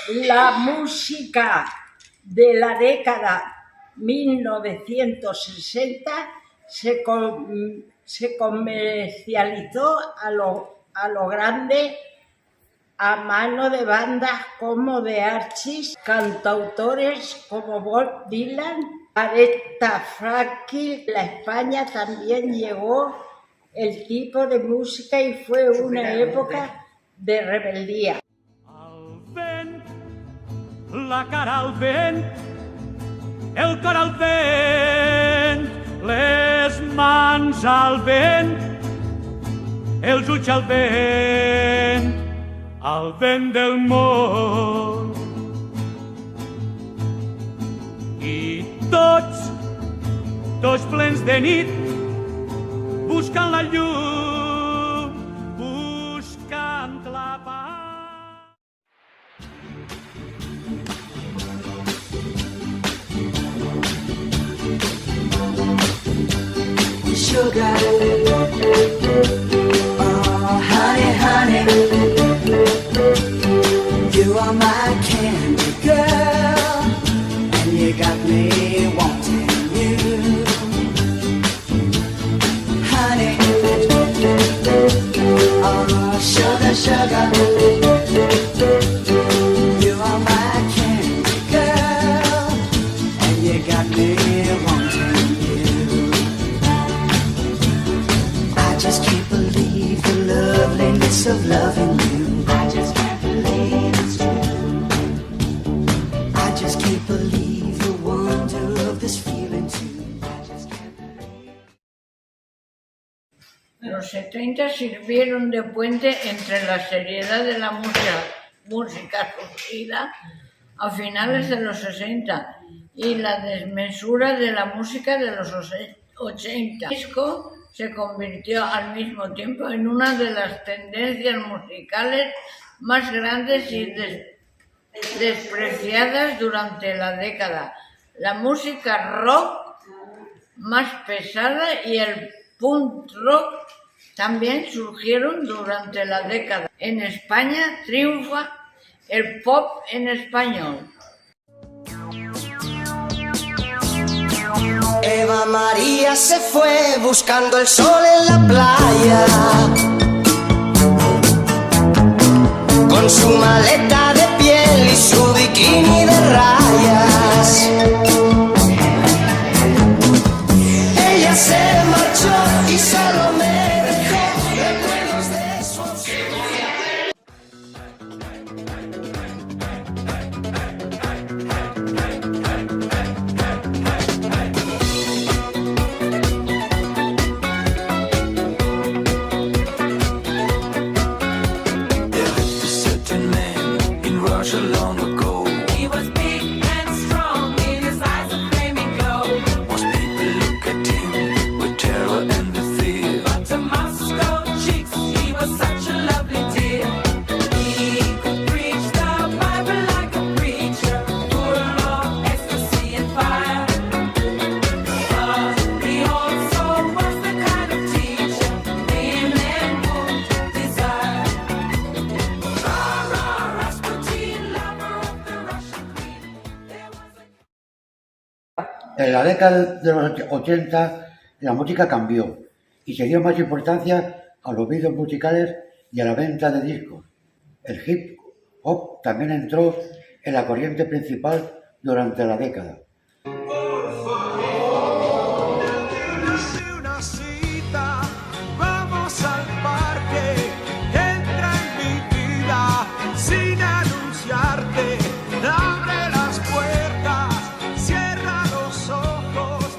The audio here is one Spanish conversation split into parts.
la música de la década 1960 se comercializó a lo grande a mano de bandas como The Archies, cantautores como Bob Dylan, Aretha Franklin. En la España también llegó el tipo de música y fue una época de rebeldía. El vent, la cara al vent, el cor al vent, les mans al vent, els ulls al vent del món. I tots plens de nit, buscant la llum, buscant la paz. Sugar, oh honey, honey, you are my candy girl, and you got me wanting you, honey, oh sugar, sugar, you are my candy girl, and you got me wanting you. I just can't believe the loveliness of loving you. I just can't believe it's true. I just can't believe the wonder of this feeling too. I just can't believe. Los 70 sirvieron de puente entre la seriedad de la música surgida a finales de los 60 y la desmesura de la música de los 80. El disco se convirtió al mismo tiempo en una de las tendencias musicales más grandes y despreciadas durante la década. La música rock más pesada y el punk rock también surgieron durante la década. En España triunfa el pop en español. Eva María se fue buscando el sol en la playa, con su maleta de piel y su bikini de rayas. Ella se marchó y solo me dejó recuerdos de su ausencia. Long ago, he was big and strong, in his eyes a flaming glow. most people look at him with terror and with fear. But to Moscow chicks, he was such a lovely dear. He could preach the Bible like a preacher, full of ecstasy and fire. But he also was the kind of teacher women would desire. Rasputin, lover of the Russian queen. There was a En la década de los 80 la música cambió y se dio más importancia a los vídeos musicales y a la venta de discos. El hip hop también entró en la corriente principal durante la década. Una cita, vamos al parque, entra en mi vida sin anunciarte, abre las puertas, cierra los ojos.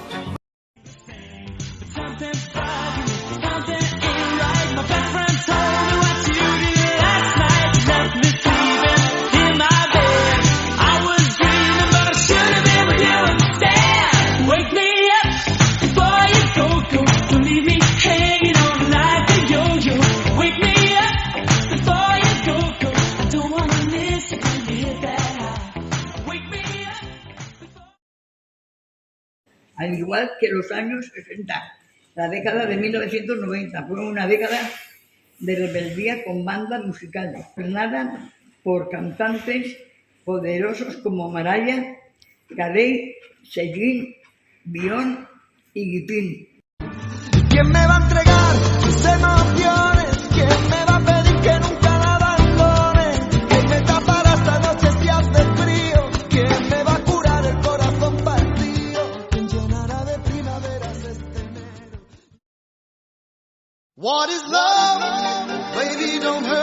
Al igual que los años 60, la década de 1990 fue una década de rebeldía con bandas musicales, gobernadas por cantantes poderosos como Mariah Carey, Celine Dion y Guipín. ¿Quién me va a entregar sus emociones? ¿Quién me va a pedir que nunca la abandone? ¿Quién me tapará esta noche si hace frío? ¿Quién me va a curar el corazón partido? ¿Quién llenará de primaveras este enero? What is love? Baby, don't hurt